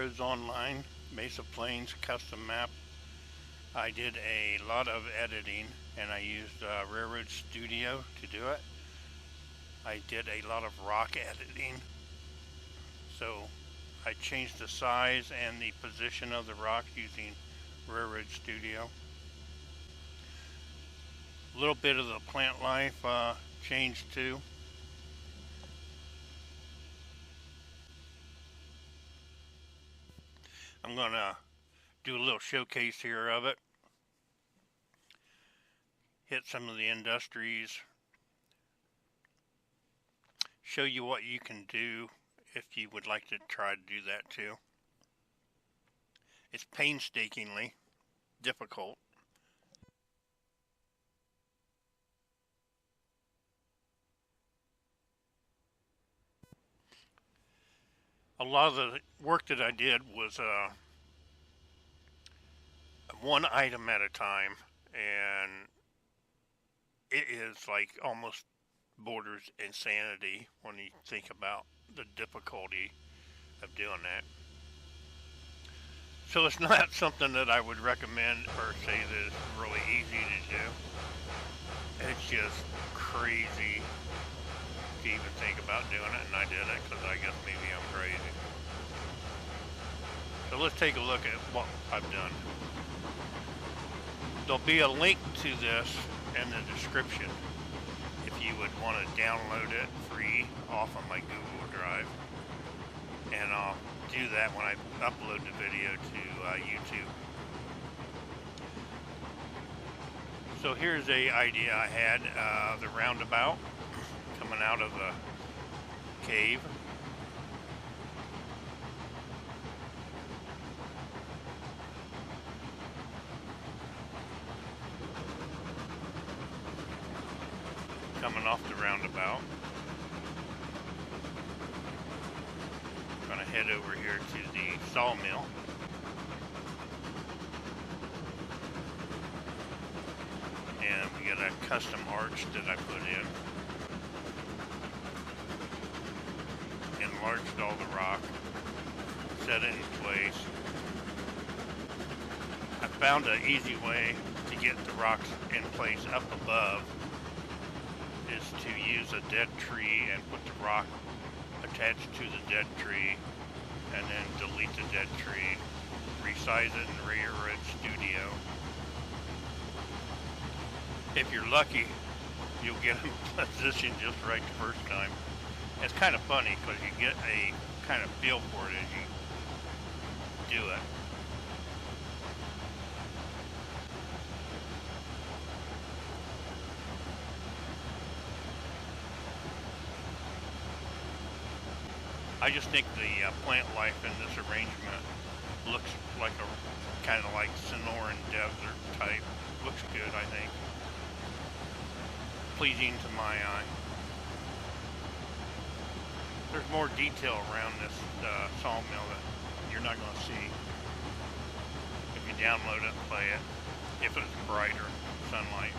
Railroads Online, Mesa Plains custom map. I did a lot of editing and I used Railroad Studio to do it. I did a lot of rock editing, so I changed the size and the position of the rock using Railroad Studio. A little bit of the plant life changed too. I'm going to do a little showcase here of it. Hit some of the industries. Show you what you can do if you would like to try to do that too. It's painstakingly difficult. A lot of the work that I did was one item at a time, and it is like almost borders insanity when you think about the difficulty of doing that. So it's not something that I would recommend or say that it's really easy to do. It's just crazy to even think about doing it, and I did it because I guess maybe I'm crazy. So let's take a look at what I've done. There'll be a link to this in the description if you would want to download it free off of my Google Drive. And I'll do that when I upload the video to YouTube. So here's a idea I had, the roundabout coming out of a cave. Coming off the roundabout. Gonna head over here to the sawmill. And we got a custom arch that I put in. Enlarged all the rock. Set it in place. I found an easy way to get the rocks in place up above is to use a dead tree and put the rock attached to the dead tree and then delete the dead tree, resize it in Railroad Studio. If you're lucky, you'll get them positioned just right the first time. It's kind of funny because you get a kind of feel for it as you do it. I just think the plant life in this arrangement looks like a kind of like Sonoran desert type. Looks good, I think. Pleasing to my eye. There's more detail around this sawmill that you're not going to see if you download it and play it, if it's brighter sunlight.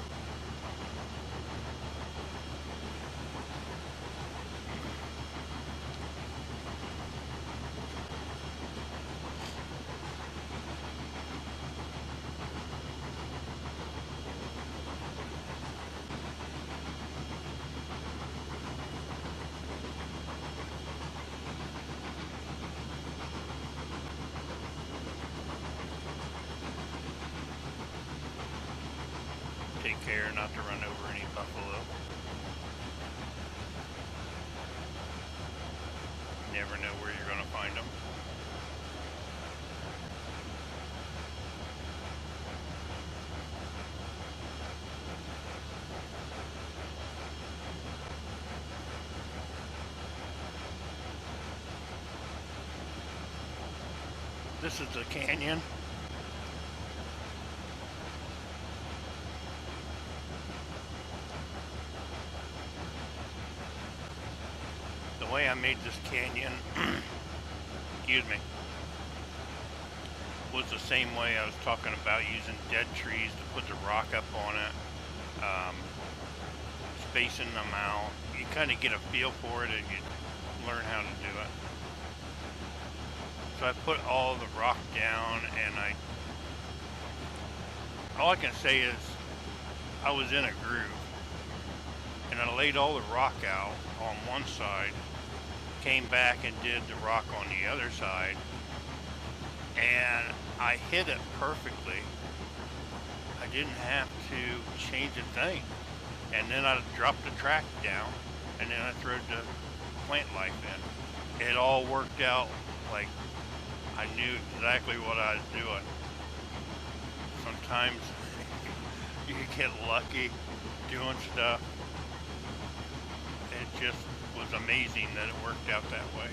Take care not to run over any buffalo. You never know where you're going to find them. This is the canyon. The way I made this canyon, excuse me, was the same way I was talking about using dead trees to put the rock up on it, spacing them out. You kind of get a feel for it and you learn how to do it. So I put all the rock down, and all I can say is I was in a groove, and I laid all the rock out on one side, came back and did the rock on the other side, and I hit it perfectly. I didn't have to change a thing. And then I dropped the track down, and then I threw the plant life in. It all worked out like I knew exactly what I was doing. Sometimes you get lucky doing stuff. It just was amazing that it worked out that way.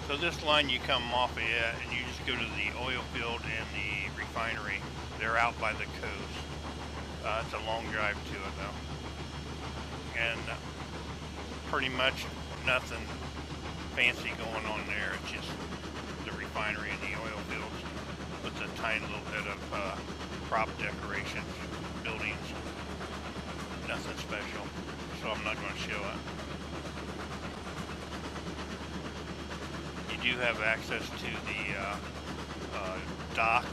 So this line, you come off of it and you just go to the oil field and the refinery. They're out by the coast. It's a long drive to it though. And pretty much nothing fancy going on there. It's just the refinery and the oil fields with a tiny little bit of prop decorations, buildings. Nothing special. So I'm not going to show it. You do have access to the dock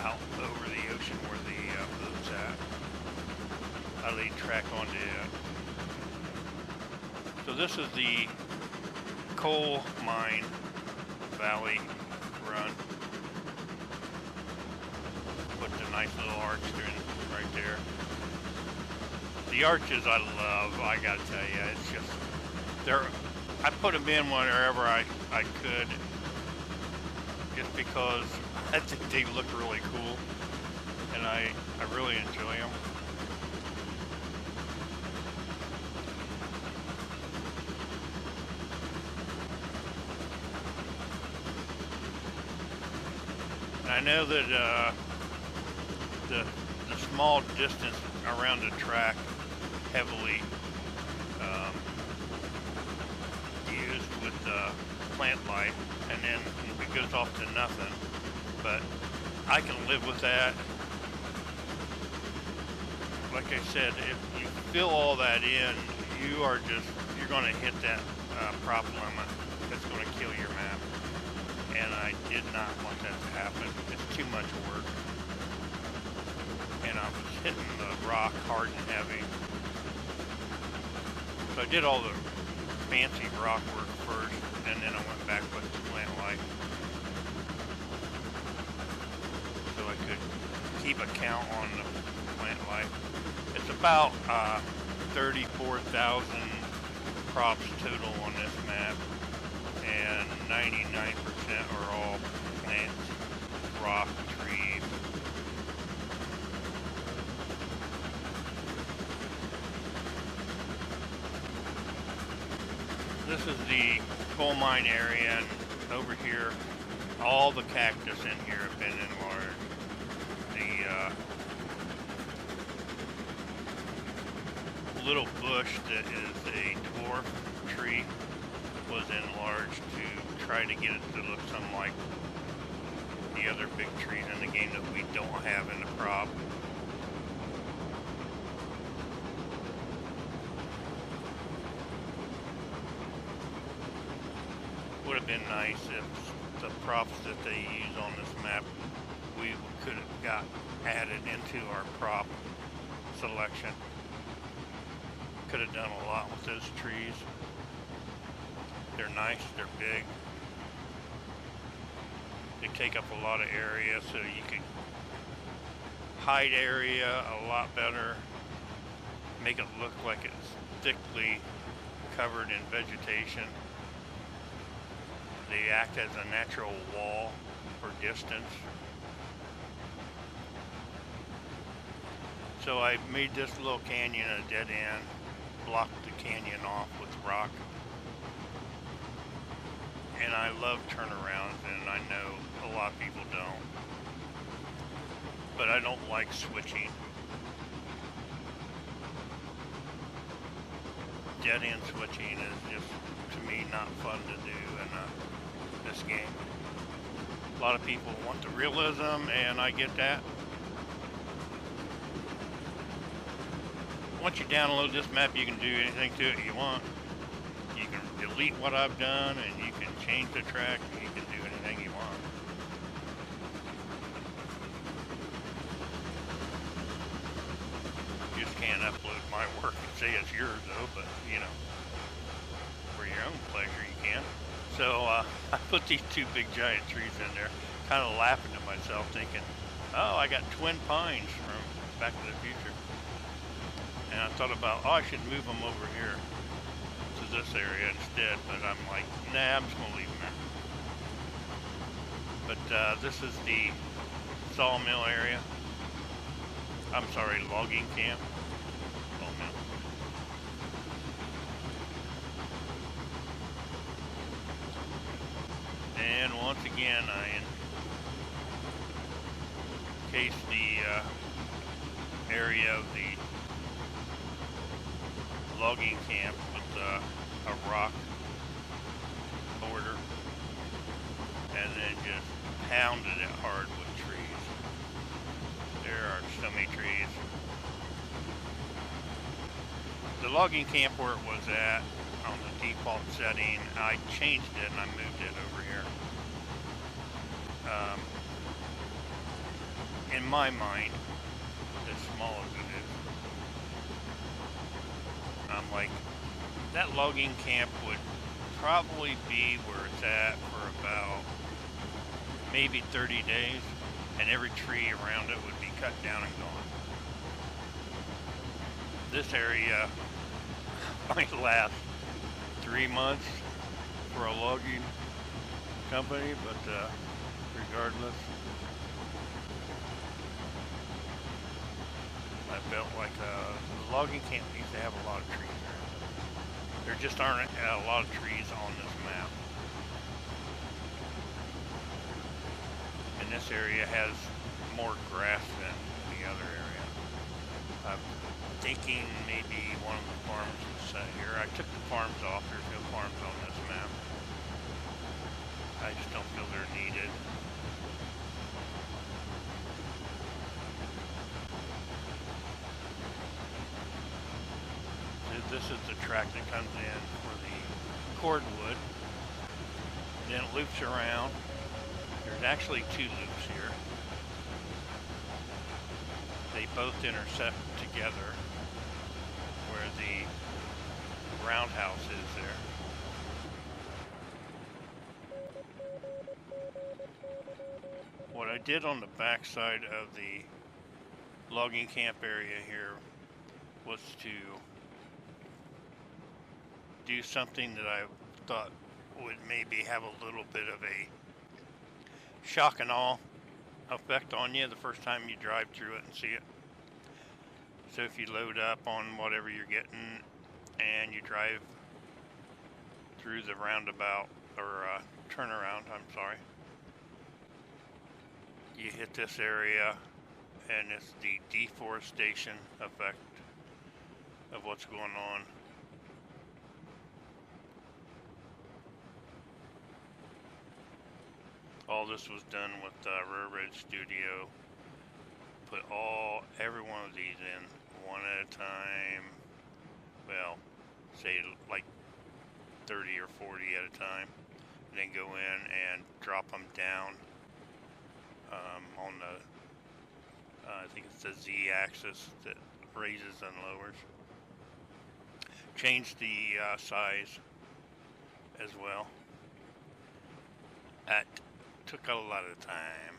out over the ocean where the boat's at. I laid track onto it. So this is the coal mine valley run. Put the nice little arch in right there. The arches I love, I gotta tell you, it's just, I put them in wherever I could, just because I think they look really cool, and I really enjoy them. And I know that the small distance around the track heavily used with plant life, and then it goes off to nothing. But I can live with that. Like I said, if you fill all that in, you're going to hit that prop limit. That's going to kill your map. And I did not want that to happen. It's too much work. And I was hitting the rock hard and heavy. So I did all the fancy rock work first, and then I went back with the plant life. So I could keep a count on the plant life. It's about 34,000 props total on this map, and 99% are all plants, rock, trees. This is the coal mine area, and over here, all the cactus in here have been enlarged. The little bush that is a dwarf tree was enlarged to try to get it to look something like the other big trees in the game that we don't have in the prop. Would have been nice if the props that they use on this map we could have got added into our prop selection. Could have done a lot with those trees. They're nice, they're big. They take up a lot of area, so you can hide area a lot better, make it look like it's thickly covered in vegetation. They act as a natural wall for distance. So I made this little canyon a dead end, blocked the canyon off with rock. And I love turnarounds, and I know a lot of people don't. But I don't like switching. Dead end switching is just, to me, not fun to do in this game. A lot of people want the realism, and I get that. once you download this map, you can do anything to it you want. You can delete what I've done, and you can change the track, and you can do anything you want. You just can't upload my work and say it's yours, though, but, you know, for your own pleasure, you can. So, I put these two big giant trees in there, kind of laughing to myself, thinking, oh, I got twin pines from Back to the Future. And I thought about, oh, I should move them over here to this area instead, but I'm like, nah, I'm just going to leave them there. But this is the sawmill area. I'm sorry, logging camp. Sawmill. And once again, I encased the area of the logging camp with a rock border, and then just pounded it hard with trees. There are so many trees. The logging camp where it was at on the default setting, I changed it and I moved it over here. In my mind, as small as it is, I'm like, that logging camp would probably be where it's at for about maybe 30 days, and every tree around it would be cut down and gone. This area might last 3 months for a logging company, but regardless, I felt like the logging camp needs to have a lot of trees around it. There just aren't a lot of trees on this map. And this area has more grass than the other area. I'm thinking maybe one of the farms was set here. I took the farms off. There's no farms on this map. I just don't feel they're needed. This is the track that comes in for the cordwood. Then it loops around. There's actually two loops here. They both intersect together where the roundhouse is there. What I did on the back side of the logging camp area here was to do something that I thought would maybe have a little bit of a shock and awe effect on you the first time you drive through it and see it. So if you load up on whatever you're getting and you drive through the roundabout or turnaround, I'm sorry, you hit this area and it's the deforestation effect of what's going on. All this was done with Railroad Studio. Put every one of these in one at a time. Well, say like 30 or 40 at a time. And then go in and drop them down on the, I think it's the Z-axis that raises and lowers. Change the size as well. That took a lot of time.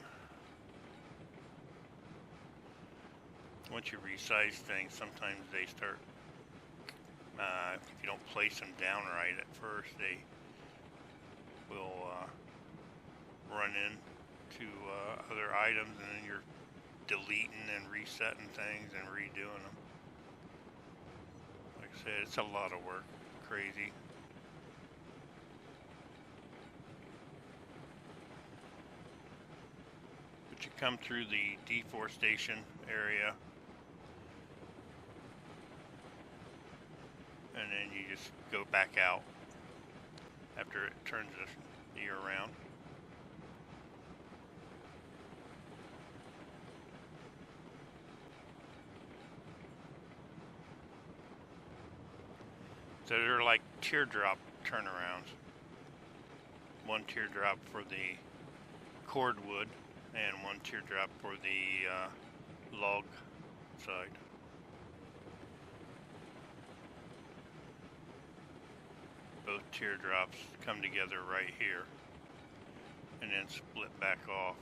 Once you resize things, sometimes they start, if you don't place them down right at first, they will run into other items, and then you're deleting and resetting things and redoing them. Like I said, it's a lot of work. Crazy. But you come through the deforestation area, and then you just go back out after it turns the year around. So they're like teardrop turnarounds. One teardrop for the cordwood and one teardrop for the log side. Both teardrops come together right here and then split back off.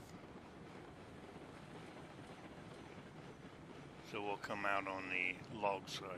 So we'll come out on the log side.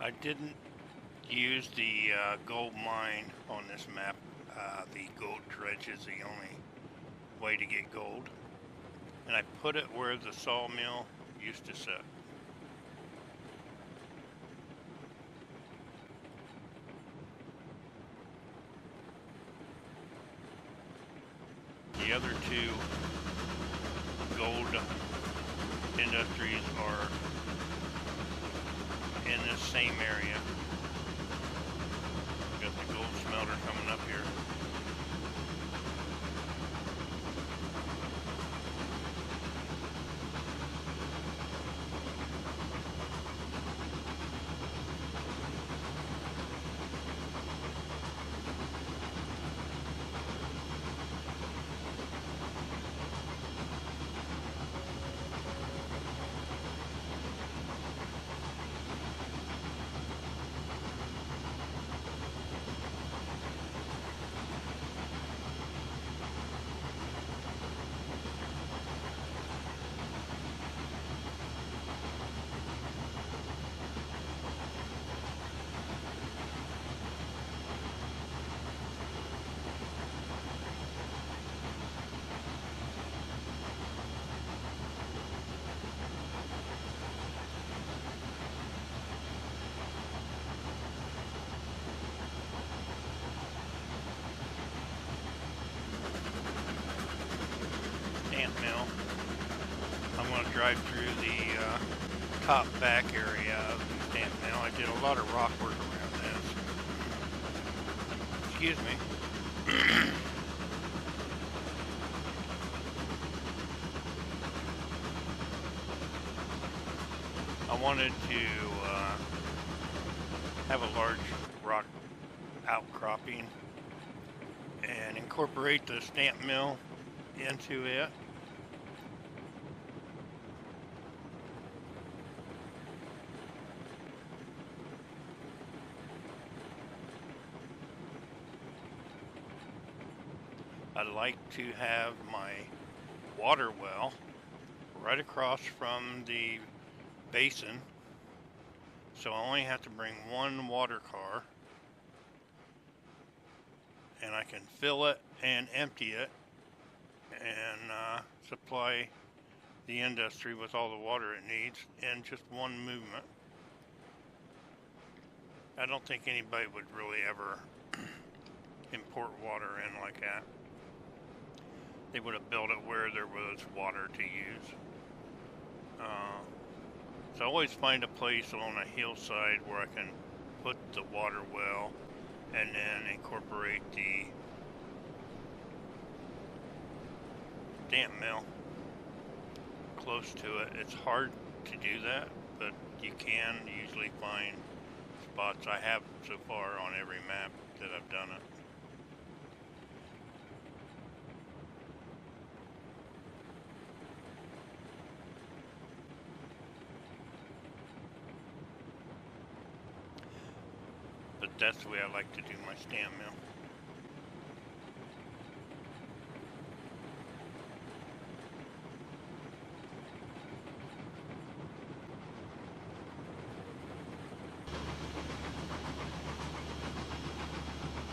I didn't use the gold mine on this map. The gold dredge is the only way to get gold. And I put it where the sawmill used to sit. The other two gold industries are in this same area. Got the gold smelter coming up here. Mill. I'm going to drive through the top back area of the stamp mill. I did a lot of rock work around this. Excuse me. I wanted to have a large rock outcropping and incorporate the stamp mill into it. I'd like to have my water well right across from the basin, so I only have to bring one water car and I can fill it and empty it and supply the industry with all the water it needs in just one movement. I don't think anybody would really ever import water in like that. They would have built it where there was water to use. So I always find a place on a hillside where I can put the water well and then incorporate the stamp mill close to it. It's hard to do that, but you can usually find spots. I have so far on every map that I've done it. But that's the way I like to do my stamp mill.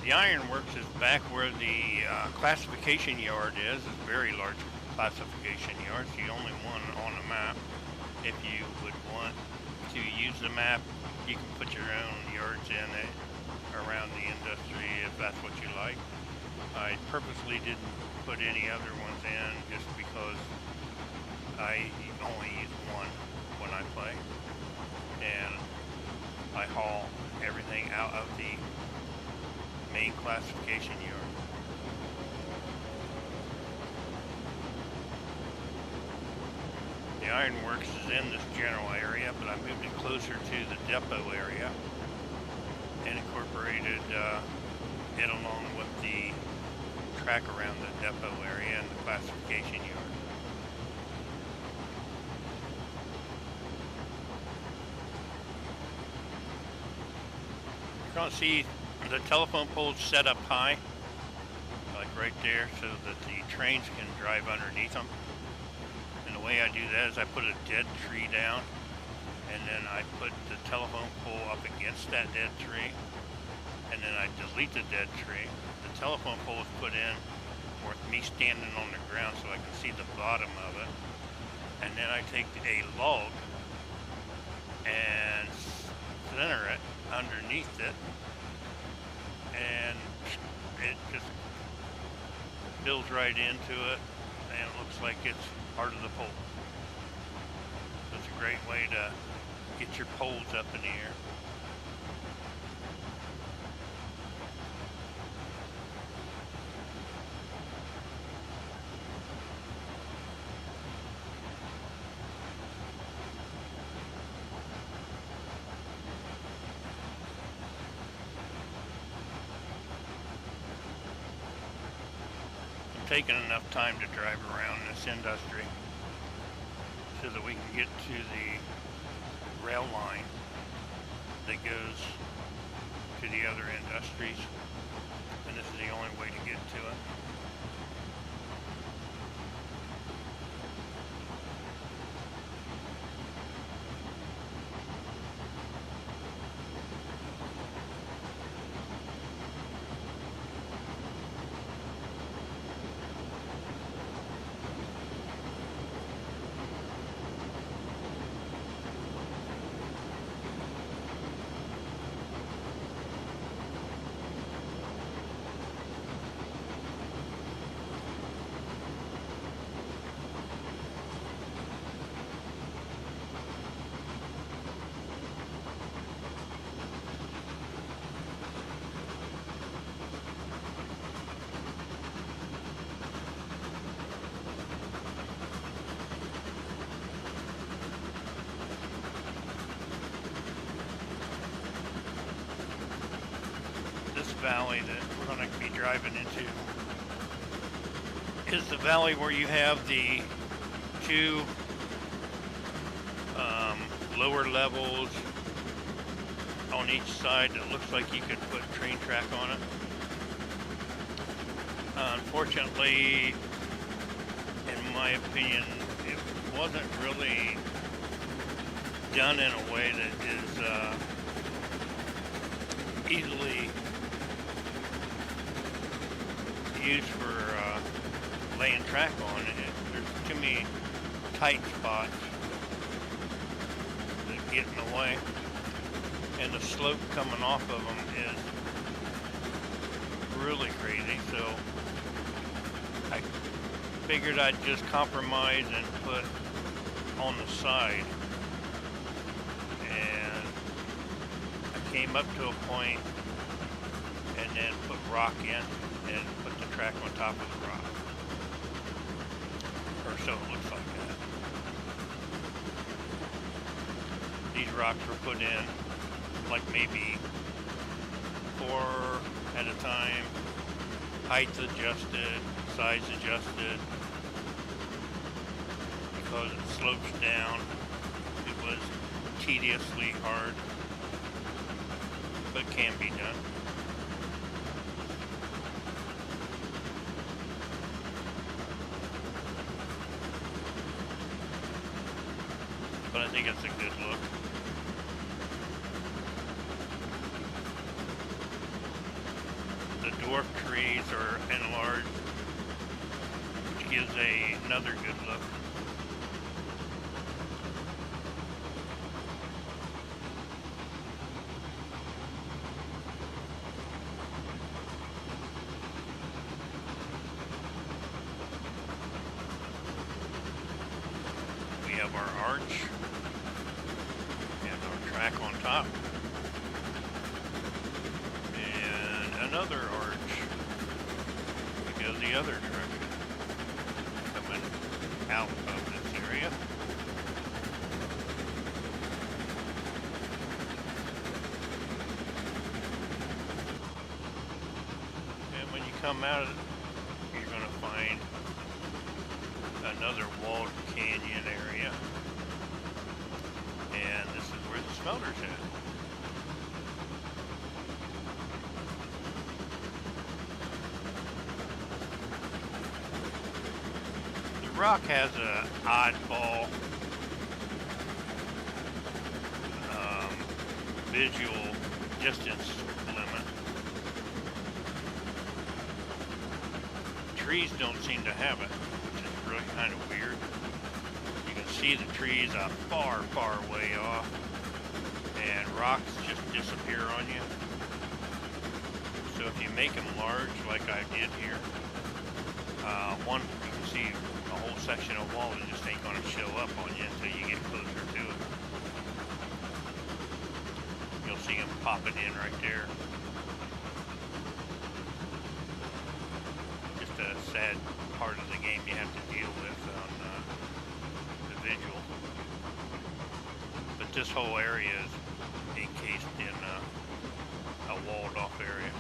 The ironworks is back where the classification yard is. It's a very large classification yard. It's the only one on the map. If you would want to use the map, you can put your own yards in it around the industry if that's what you like. I purposely didn't put any other ones in just because I only use one when I play. And I haul everything out of the main classification yard. The ironworks is in this general area, but I moved it closer to the depot area and incorporated it along with the track around the depot area and the classification yard. You're going to see the telephone poles set up high, like right there, so that the trains can drive underneath them. And the way I do that is I put a dead tree down, and then I put the telephone pole up against that dead tree, and then I delete the dead tree. The telephone pole is put in with me standing on the ground so I can see the bottom of it. And then I take a log and center it underneath it, and it just builds right into it, and it looks like it's part of the pole. So it's a great way to get your poles up in the air. Taken enough time to drive around this industry so that we can get to the rail line that goes to the other industries, and this is the only way to get to it. Valley that we're going to be driving into is the valley where you have the two lower levels on each side that looks like you could put train track on it. Unfortunately, in my opinion, it wasn't really done in a way that is easily used for laying track on it. There's too many tight spots that get in the way, and the slope coming off of them is really crazy. So I figured I'd just compromise and put on the side, and I came up to a point and then put rock in and put the track on top of the rock, or so it looks like that. These rocks were put in like maybe 4 at a time, height adjusted, size adjusted, because it slopes down. It was tediously hard, but can be done. But I think it's a good look. dwarf trees are enlarged, which gives another good look. We have our arch and our track on top. Another arch to go the other direction, coming out of this area. And when you come out of it, you're going to find another walled canyon area, and this is where the smelter's at. Rock has a oddball visual distance limit. Trees don't seem to have it, which is really kind of weird. You can see the trees a far, far way off, and rocks just disappear on you. So if you make them large, like I did here, one, you can see a whole section of wall that just ain't going to show up on you until you get closer to it. You'll see them popping in right there. Just a sad part of the game you have to deal with on the visual. But this whole area is encased in a walled off area.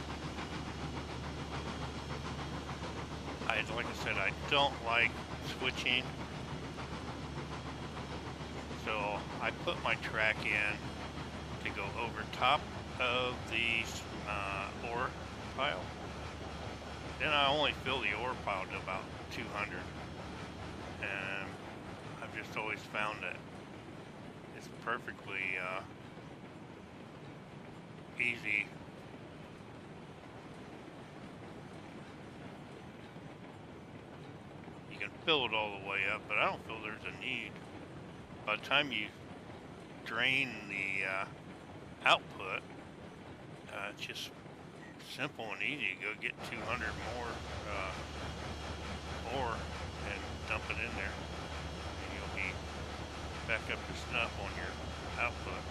Like I said, I don't like switching, so I put my track in to go over top of the ore pile. Then I only fill the ore pile to about 200, and I've just always found that it's perfectly easy. You can fill it all the way up, but I don't feel there's a need. By the time you drain the output, it's just simple and easy. Go get 200 more ore and dump it in there, and you'll be back up to snuff on your output.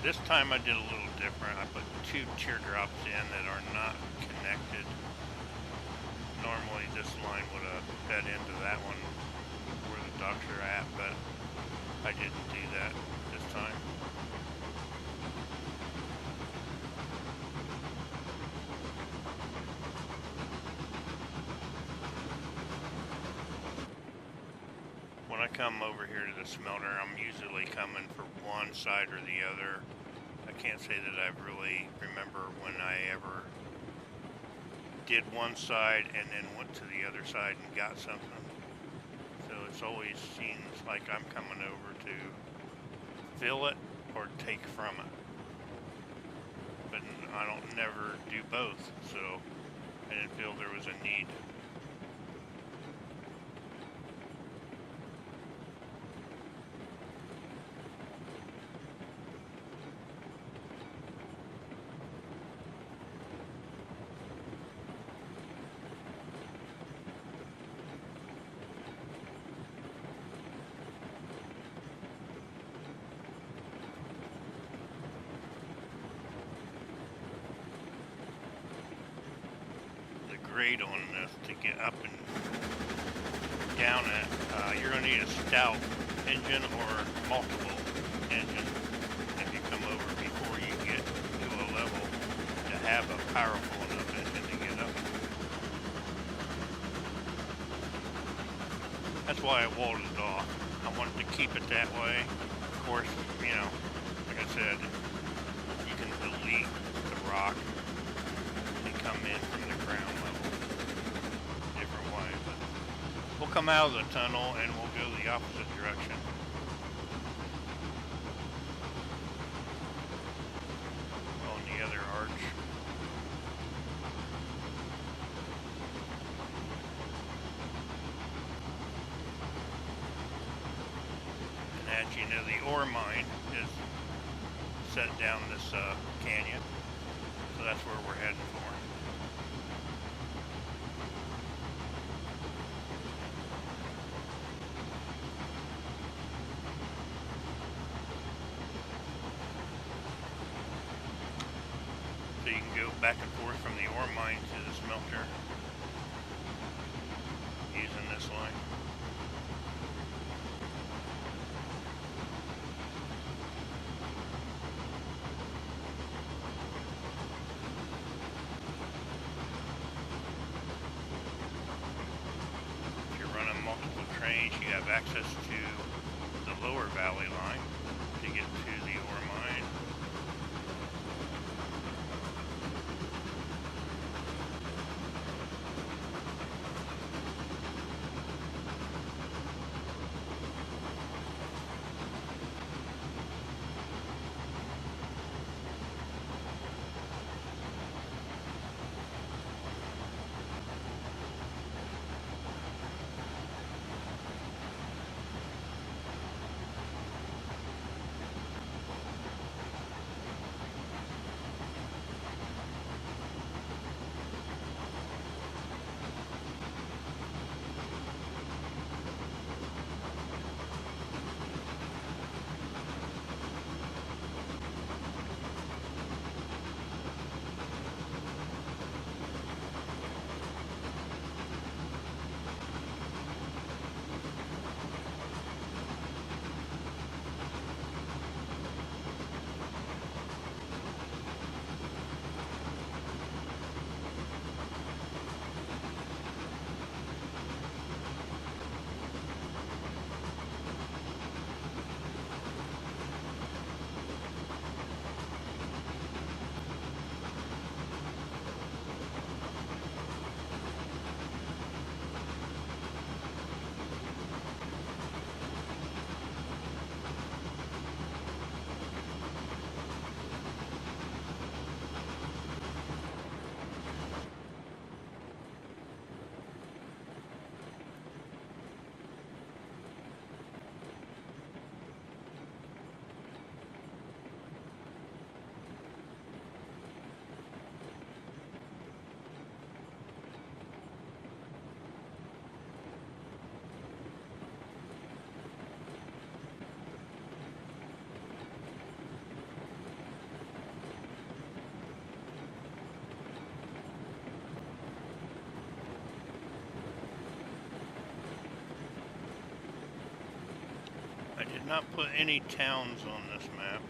This time I did a little different. I put 2 teardrops in that are not connected. Normally this line would have fed into that one where the ducks are at, but I didn't do that this time. When I come over here to the smelter, I'm usually coming for one side or the other. I can't say that I really remember when I ever did one side and then went to the other side and got something. So it always seems like I'm coming over to fill it or take from it. But I don't never do both, so I didn't feel there was a need. Grade on this to get up and down it, you're going to need a stout engine or multiple engines if you come over before you get to a level to have a powerful enough engine to get up. That's why I walled it off. I wanted to keep it that way. Of course, you know, like I said, you can delete the rock and come in from the ground level. We'll come out of the tunnel and we'll go the opposite direction. On the other arch. And as you know, the ore mine is set down this canyon. So that's where we're heading for. So you can go back and forth from the ore mine to the smelter using this line. If you're running multiple trains, you have access to the lower valley line to get to the ore mine. I did not put any towns on this map.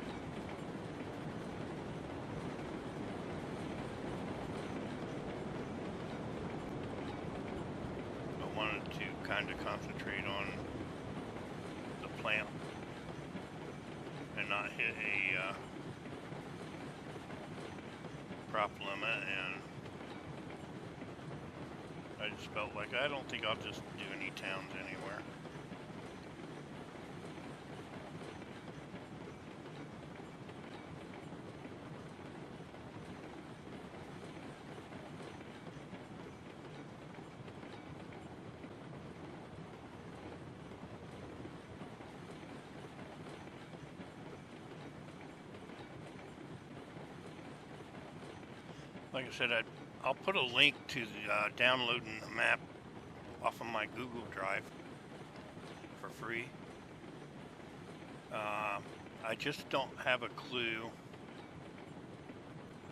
I wanted to kind of concentrate on the plant and not hit a crop limit, and I just felt like I don't think I'll just do any towns anywhere. Like I said, I'll put a link to the, downloading the map off of my Google Drive for free. I just don't have a clue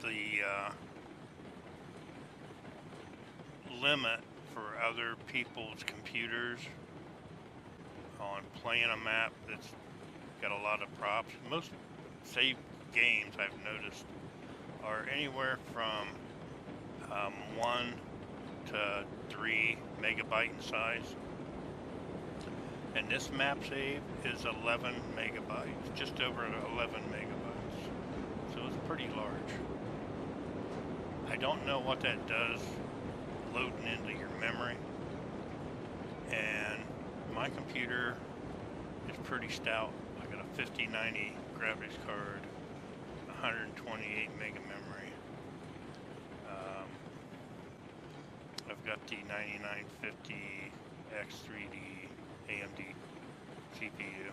the limit for other people's computers on playing a map that's got a lot of props. Most save games, I've noticed, are anywhere from 1 to 3 megabyte in size. And this map save is 11 megabytes, just over 11 megabytes. So it's pretty large. I don't know what that does loading into your memory. And my computer is pretty stout. I got a 5090 graphics card, 128 mega memory. I've got the 9950 X3D AMD CPU.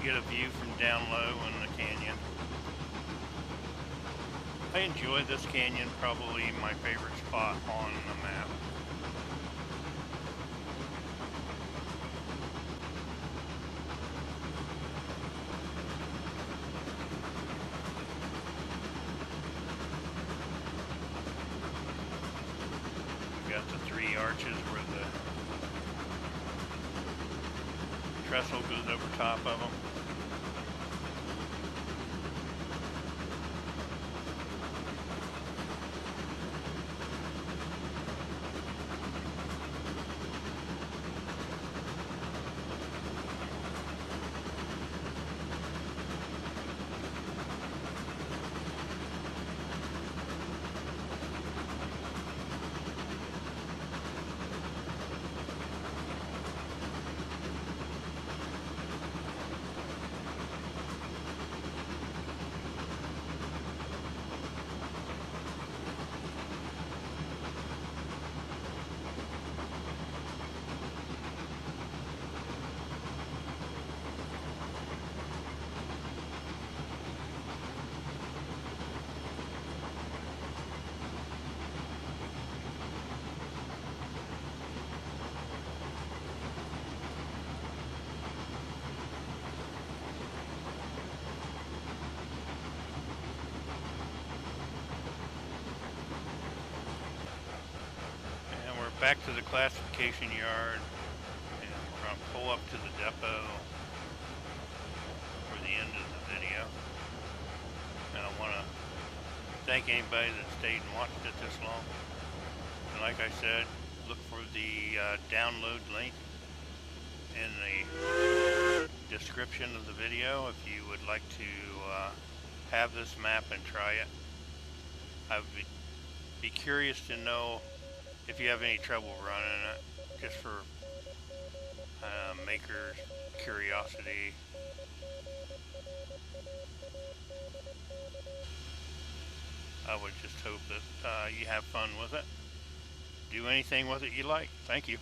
Get a view from down low in the canyon. I enjoy this canyon, probably my favorite spot on the map. We've got the three arches where the trestle goes over top of them. Back to the classification yard, and we're going to pull up to the depot for the end of the video. And I want to thank anybody that stayed and watched it this long. And like I said, look for the download link in the description of the video if you would like to have this map and try it. I would be curious to know if you have any trouble running it, just for maker's curiosity. I would just hope that you have fun with it. Do anything with it you like. Thank you.